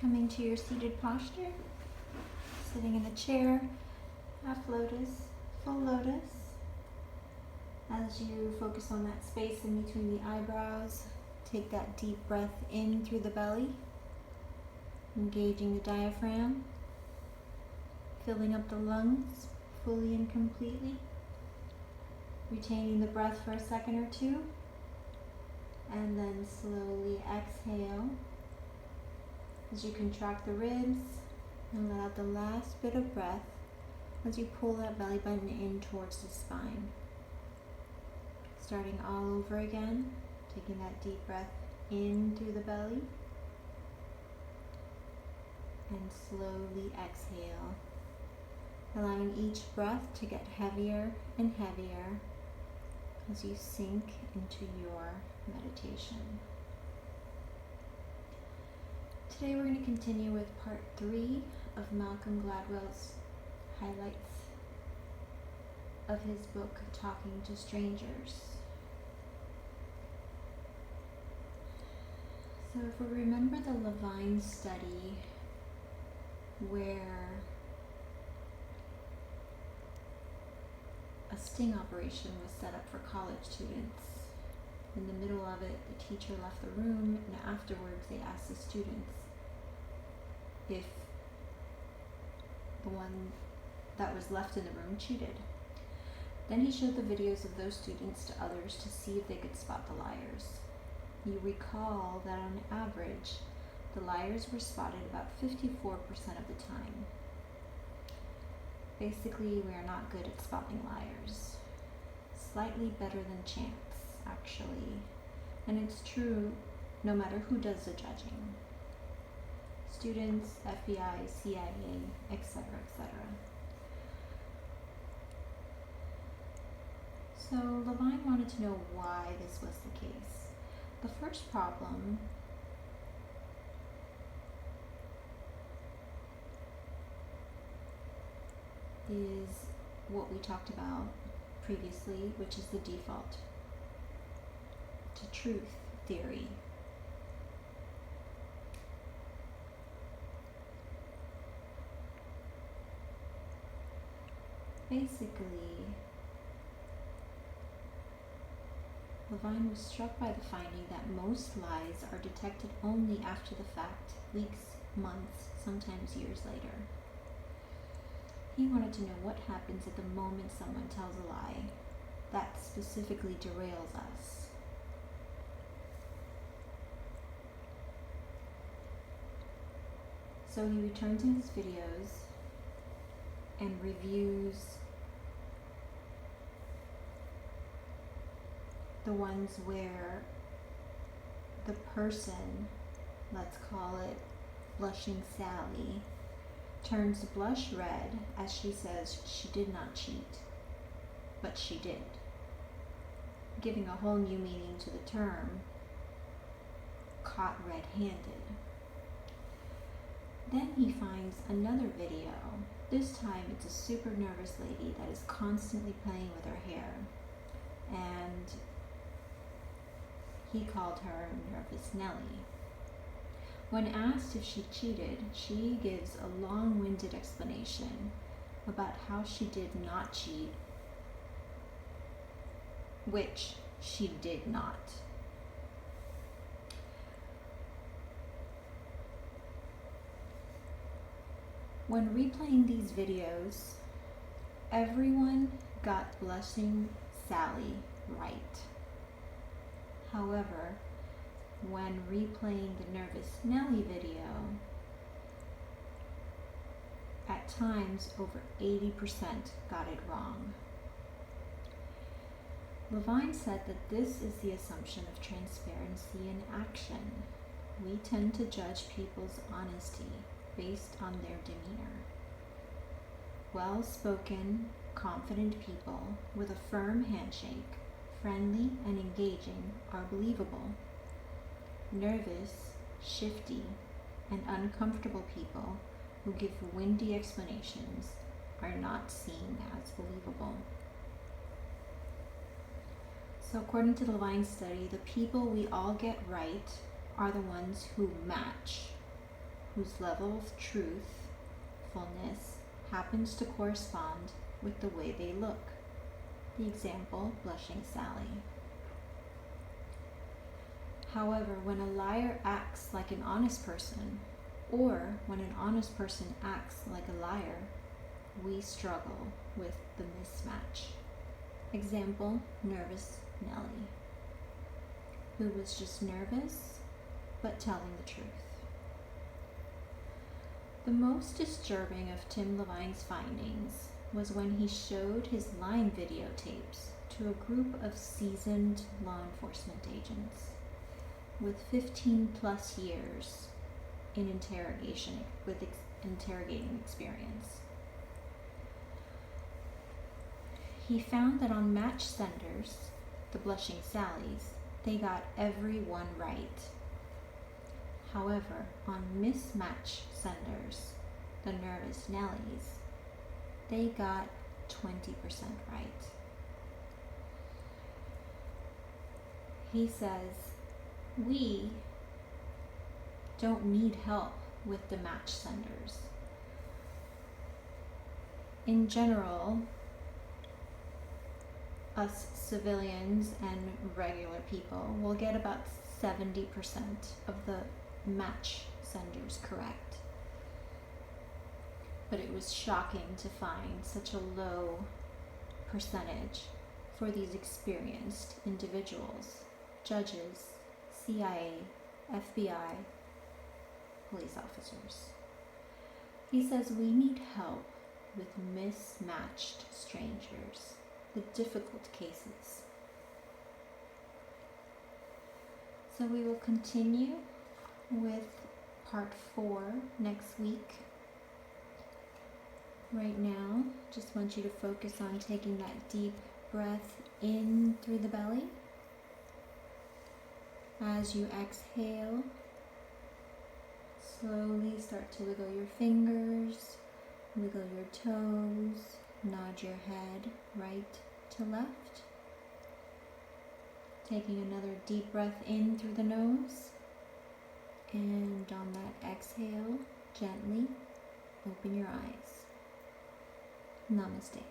Coming to your seated posture, sitting in a chair, half lotus, full lotus. As you focus on that space in between the eyebrows, take that deep breath in through the belly, engaging the diaphragm, filling up the lungs fully and completely, retaining the breath for a second or two, and then slowly exhale as you contract the ribs and let out the last bit of breath as you pull that belly button in towards the spine. Starting all over again, taking that deep breath in through the belly and slowly exhale, allowing each breath to get heavier and heavier as you sink into your meditation. Today we're going to continue with part 3 of Malcolm Gladwell's highlights of his book, Talking to Strangers. So if we remember the Levine study where a sting operation was set up for college students, in the middle of it the teacher left the room, and afterwards they asked the students if the one that was left in the room cheated. Then he showed the videos of those students to others to see if they could spot the liars. You recall that on average, the liars were spotted about 54% of the time. Basically, we are not good at spotting liars. Slightly better than chance, actually. And it's true no matter who does the judging. Students, FBI, CIA, etc., etc. So Levine wanted to know why this was the case. The first problem is what we talked about previously, which is the default to truth theory. Basically, Levine was struck by the finding that most lies are detected only after the fact, weeks, months, sometimes years later. He wanted to know what happens at the moment someone tells a lie that specifically derails us. So he returns in his videos and reviews the ones where the person, let's call it Blushing Sally, turns blush red as she says she did not cheat, but she did, giving a whole new meaning to the term caught red-handed. Then he finds another video. This time it's a super nervous lady that is constantly playing with her hair, and he called her Nervous Nellie. When asked if she cheated, she gives a long-winded explanation about how she did not cheat, which she did not. When replaying these videos, everyone got Blushing Sally right. However, when replaying the Nervous Nellie video, at times over 80% got it wrong. Levine said that this is the assumption of transparency in action. We tend to judge people's honesty based on their demeanor. Well-spoken, confident people with a firm handshake, friendly and engaging, are believable. Nervous, shifty, and uncomfortable people who give windy explanations are not seen as believable. So according to the Levine's study, the people we all get right are the ones who match whose level of truthfulness happens to correspond with the way they look. The example, blushing Sally. However, when a liar acts like an honest person, or when an honest person acts like a liar, we struggle with the mismatch. Example, nervous Nellie, who was just nervous but telling the truth. The most disturbing of Tim Levine's findings was when he showed his lying videotapes to a group of seasoned law enforcement agents with 15 plus years in interrogating experience. He found that on match senders, the blushing Sallys, they got every one right. However, on mismatch senders, the nervous Nellies, they got 20% right. He says, we don't need help with the match senders. In general, us civilians and regular people will get about 70% of the match senders correct. But it was shocking to find such a low percentage for these experienced individuals, judges, CIA, FBI, police officers. He says we need help with mismatched strangers, the difficult cases. So we will continue with part 4 next week. Right now, just want you to focus on taking that deep breath in through the belly. As you exhale, slowly start to wiggle your fingers, wiggle your toes, nod your head right to left. Taking another deep breath in through the nose, and on that exhale, gently open your eyes. Namaste.